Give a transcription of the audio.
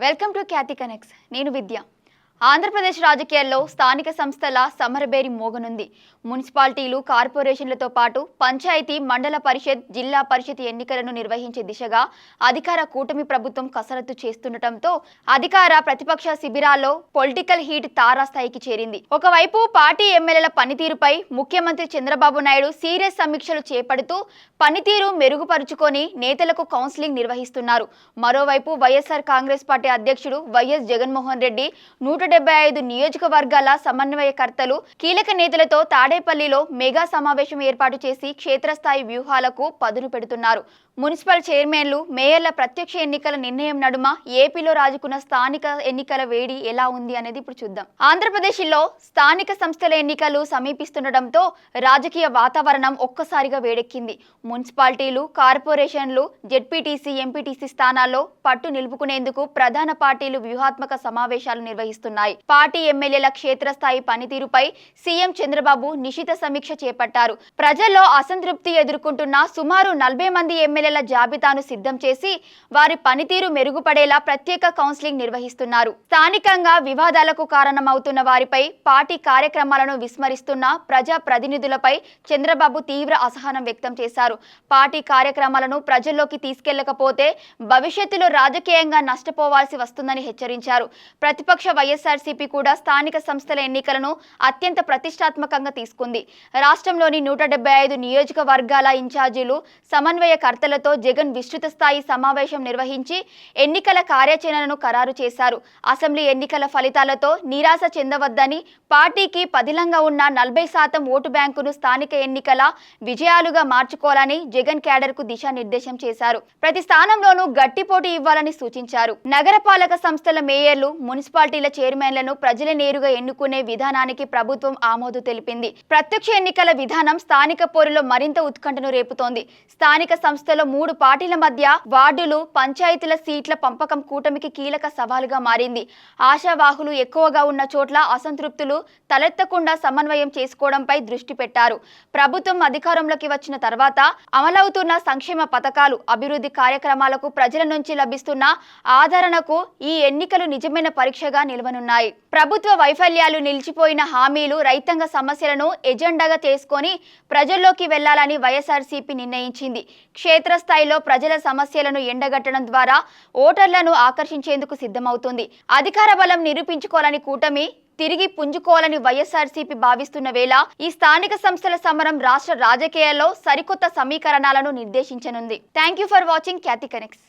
Welcome to Khyati connects. నేను విద్య. ఆంధ్రప్రదేశ్ రాజకీయాల్లో స్థానిక సంస్థల సమరబేరి మోగనుంది. మున్సిపాలిటీలు, కార్పొరేషన్లతో పాటు పంచాయతీ, మండల పరిషత్, జిల్లా పరిషత్ ఎన్నికలను నిర్వహించే దిశగా అధికార కూటమి ప్రభుత్వం కసరత్తు చేస్తుండటంతో అధికార ప్రతిపక్ష శిబిరాల్లో పొలిటికల్ హీట్ తారాస్థాయికి చేరింది. ఒకవైపు పార్టీ ఎమ్మెల్యేల పనితీరుపై ముఖ్యమంత్రి చంద్రబాబు నాయుడు సీరియస్ సమీక్షలు చేపడుతూ పనితీరు మెరుగుపరుచుకొని నేతలకు కౌన్సిలింగ్ నిర్వహిస్తున్నారు. మరోవైపు వైఎస్ఆర్ కాంగ్రెస్ పార్టీ అధ్యక్షుడు వైఎస్ జగన్మోహన్ రెడ్డి 175 నియోజకవర్గాల సమన్వయకర్తలు, కీలక నేతలతో తాడేపల్లిలో మెగా సమావేశం ఏర్పాటు చేసి క్షేత్రస్థాయి వ్యూహాలకు పదును పెడుతున్నారు. మున్సిపల్ చైర్మన్లు, మేయర్ల ప్రత్యక్ష ఎన్నికల నిర్ణయం నడుమ ఏపీలో రాజుకున్న స్థానిక ఎన్నికల వేడి ఎలా ఉంది అనేది ఇప్పుడు చూద్దాం. ఆంధ్రప్రదేశ్లో స్థానిక సంస్థల ఎన్నికలు సమీపిస్తుండటంతో రాజకీయ వాతావరణం ఒక్కసారిగా వేడెక్కింది. మున్సిపాలిటీలు, కార్పొరేషన్లు, జెడ్పీటీసీ, ఎంపీటీసీ స్థానాల్లో పట్టు నిలుపుకునేందుకు ప్రధాన పార్టీలు వ్యూహాత్మక సమావేశాలు నిర్వహిస్తున్నాయి. పార్టీ ఎమ్మెల్యేల క్షేత్రస్థాయి పనితీరుపై సీఎం చంద్రబాబు నిశిత సమీక్ష చేపట్టారు. ప్రజల్లో అసంతృప్తి ఎదుర్కొంటున్న సుమారు 40 మంది ఎమ్మెల్యేల జాబితాను సిద్ధం చేసి వారి పనితీరు మెరుగుపడేలా ప్రత్యేక కౌన్సిలింగ్ నిర్వహిస్తున్నారు. స్థానికంగా వివాదాలకు కారణమవుతున్న వారిపై, పార్టీ కార్యక్రమాలను విస్మరిస్తున్న ప్రజా ప్రతినిధులపై చంద్రబాబు తీవ్ర అసహనం వ్యక్తం చేశారు. పార్టీ కార్యక్రమాలను ప్రజల్లోకి తీసుకెళ్లకపోతే భవిష్యత్తులో రాజకీయంగా నష్టపోవాల్సి వస్తుందని హెచ్చరించారు. ప్రతిపక్ష వైఎస్ఆర్సీపీ కూడా స్థానిక సంస్థల ఎన్నికలను అత్యంత ప్రతిష్టాత్మకంగా తీసుకుంది. రాష్ట్రంలోని 175 నియోజకవర్గాల ఇన్ఛార్జీలు, సమన్వయకర్తలతో జగన్ విస్తృత స్థాయి సమావేశం నిర్వహించి ఎన్నికల కార్యాచరణను ఖరారు చేశారు. అసెంబ్లీ ఎన్నికల ఫలితాలతో నిరాశ చెందవద్దని, పార్టీకి పదిలంగా ఉన్న 40% ఓటు బ్యాంకును స్థానిక ఎన్నికల విజయాలుగా మార్చుకోవాలని జగన్ క్యాడర్కు దిశానిర్దేశం చేశారు. ప్రతి స్థానంలోనూ గట్టి పోటీ ఇవ్వాలని సూచించారు. నగరపాలక సంస్థల మేయర్లు, మున్సిపాలిటీల చైర్మన్లను ప్రజలే నేరుగా ఎన్నుకునే విధానానికి ప్రభుత్వం ఆమోదం తెలిపింది. ప్రత్యక్ష ఎన్నికల విధానం స్థానిక పోరులో మరింత ఉత్కంఠను రేపుతోంది. స్థానిక సంస్థలో 3 పార్టీల మధ్య వార్డులు, పంచాయతీల సీట్ల పంపకం కూటమికి కీలక సవాలుగా మారింది. ఆశావాహులు ఎక్కువగా ఉన్న చోట్ల అసంతృప్తులు తలెత్తకుండా సమన్వయం చేసుకోవడంపై దృష్టి పెట్టారు. ప్రభుత్వం అధికారంలోకి వచ్చిన తర్వాత అమలవుతున్న సంక్షేమ పథకాలు, అభివృద్ధి కార్యక్రమాలకు ప్రజల నుంచి లభిస్తున్న ఆదరణకు ఈ ఎన్నికలు నిజమైన పరీక్షగా నిలవనున్నాయి. ప్రభుత్వ వైఫల్యాలు, నిలిచిపోయిన హామీలు, రైతాంగ సమస్యలను ఎజెండాగా చేసుకొని ప్రజల్లోకి వెళ్లాలని వైఎస్ఆర్సీపీ నిర్ణయించింది. క్షేత్రస్థాయిలో ప్రజల సమస్యలను ఎండగట్టడం ద్వారా ఓటర్లను ఆకర్షించేందుకు సిద్ధమవుతుంది. అధికార బలం నిరూపించుకోవాలని కూటమి తిరిగి పుంజుకోవాలని వైఎస్ఆర్సీపీ భావిస్తున్న వేళ ఈ స్థానిక సంస్థల సమరం రాష్ట్ర రాజకీయాల్లో సరికొత్త సమీకరణాలను నిర్దేశించనుంది. Thank you for watching Khyathi connects.